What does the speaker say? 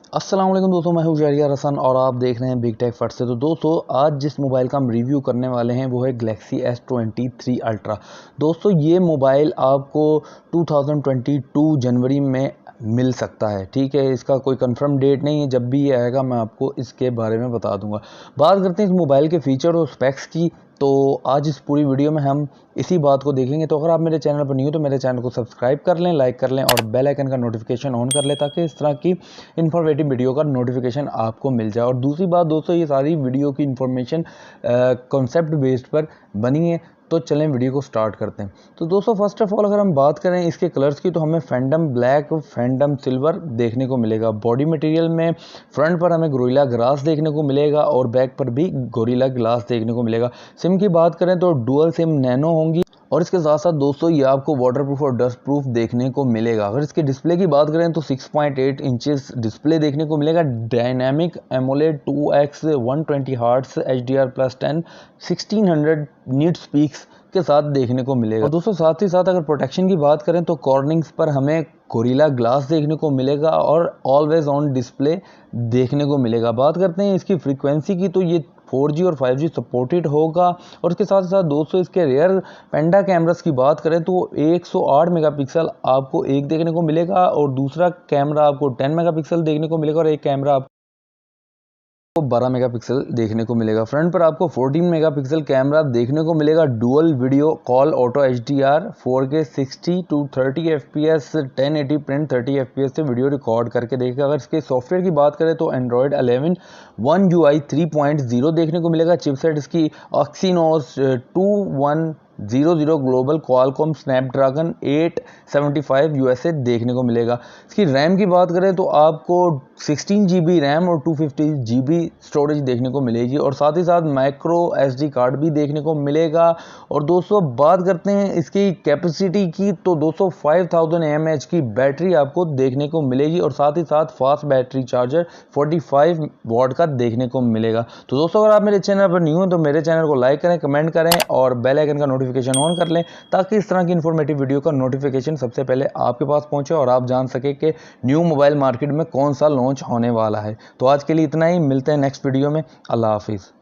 अस्सलाम वालेकुम दोस्तों, मैं हूं शहरियार हसन और आप देख रहे हैं बिग टेक फट से। तो दोस्तों, आज जिस मोबाइल का हम रिव्यू करने वाले हैं वो है गैलेक्सी S23 अल्ट्रा। दोस्तों, ये मोबाइल आपको 2022 जनवरी में मिल सकता है। ठीक है, इसका कोई कंफर्म डेट नहीं है, जब भी ये आएगा मैं आपको इसके बारे में बता दूंगा। बात करते हैं इस मोबाइल के फीचर और स्पेक्स की। तो आज इस पूरी वीडियो में हम इसी बात को देखेंगे। तो अगर आप मेरे चैनल पर नहीं हो तो मेरे चैनल को सब्सक्राइब कर लें, लाइक कर लें और बेल आइकन का नोटिफिकेशन ऑन कर लें, ताकि इस तरह की इन्फॉर्मेटिव वीडियो का नोटिफिकेशन आपको मिल जाए। और दूसरी बात दोस्तों, ये सारी वीडियो की इन्फॉर्मेशन कॉन्सेप्ट बेस्ड पर बनी है। तो चलें वीडियो को स्टार्ट करते हैं। तो दोस्तों, फर्स्ट ऑफ ऑल अगर हम बात करें इसके कलर्स की, तो हमें फैंडम ब्लैक, फैंडम सिल्वर देखने को मिलेगा। बॉडी मटेरियल में फ्रंट पर हमें गोरिल्ला ग्लास देखने को मिलेगा और बैक पर भी गोरिल्ला ग्लास देखने को मिलेगा। सिम की बात करें तो डुअल सिम नैनो होंगी और इसके साथ साथ दोस्तों ये आपको वाटरप्रूफ और डस्ट प्रूफ देखने को मिलेगा। अगर इसके डिस्प्ले की बात करें तो 6.8 इंचेस डिस्प्ले देखने को मिलेगा। Dynamic AMOLED 2x 120 hertz HDR+10 1600 nits peaks के साथ देखने को मिलेगा। और दोस्तों, साथ ही साथ अगर प्रोटेक्शन की बात करें तो कॉर्निंग्स पर हमें गोरिल्ला ग्लास देखने को मिलेगा और ऑलवेज ऑन डिस्प्ले देखने को मिलेगा। बात करते हैं इसकी फ्रीक्वेंसी की, तो ये 4G और 5G सपोर्टेड होगा। और उसके साथ साथ दोस्तों, इसके रियर पेंडा कैमरास की बात करें तो 108 मेगापिक्सल आपको एक देखने को मिलेगा और दूसरा कैमरा आपको 10 मेगापिक्सल देखने को मिलेगा और एक कैमरा आपको 12 मेगापिक्सल देखने को मिलेगा। फ्रंट पर आपको 14 मेगापिक्सल कैमरा देखने को मिलेगा। Dual video call auto HDR 4K 60 to 30 FPS 1080 print 30 FPS से वीडियो रिकॉर्ड करके देखेगा। अगर इसके सॉफ्टवेयर की बात करें तो एंड्रॉयड 11 One UI 3.0 देखने को मिलेगा। चिपसेट इसकी Exynos 2100 global Qualcomm Snapdragon 875 USA देखने को मिलेगा। इसकी रैम की बात करें तो आपको 16 GB रैम और 250 GB स्टोरेज देखने को मिलेगी और साथ ही साथ माइक्रो SD कार्ड भी देखने को मिलेगा। और दोस्तों, बात करते हैं इसकी कैपेसिटी की, तो दोस्तों 5000 mAh की बैटरी आपको देखने को मिलेगी और साथ ही साथ फास्ट बैटरी चार्जर 45 वाट का देखने को मिलेगा। तो दोस्तों, अगर आप मेरे चैनल पर न्यू हो तो मेरे चैनल को लाइक करें, कमेंट करें और बेल आइकन का नोटिफिकेशन ऑन कर लें, ताकि इस तरह की इन्फॉर्मेटिव वीडियो का नोटिफिकेशन सबसे पहले आपके पास पहुंचे और आप जान सके कि न्यू मोबाइल मार्केट में कौन सा लॉन्च होने वाला है। तो आज के लिए इतना ही, मिलते हैं नेक्स्ट वीडियो में। अल्लाह हाफिज़।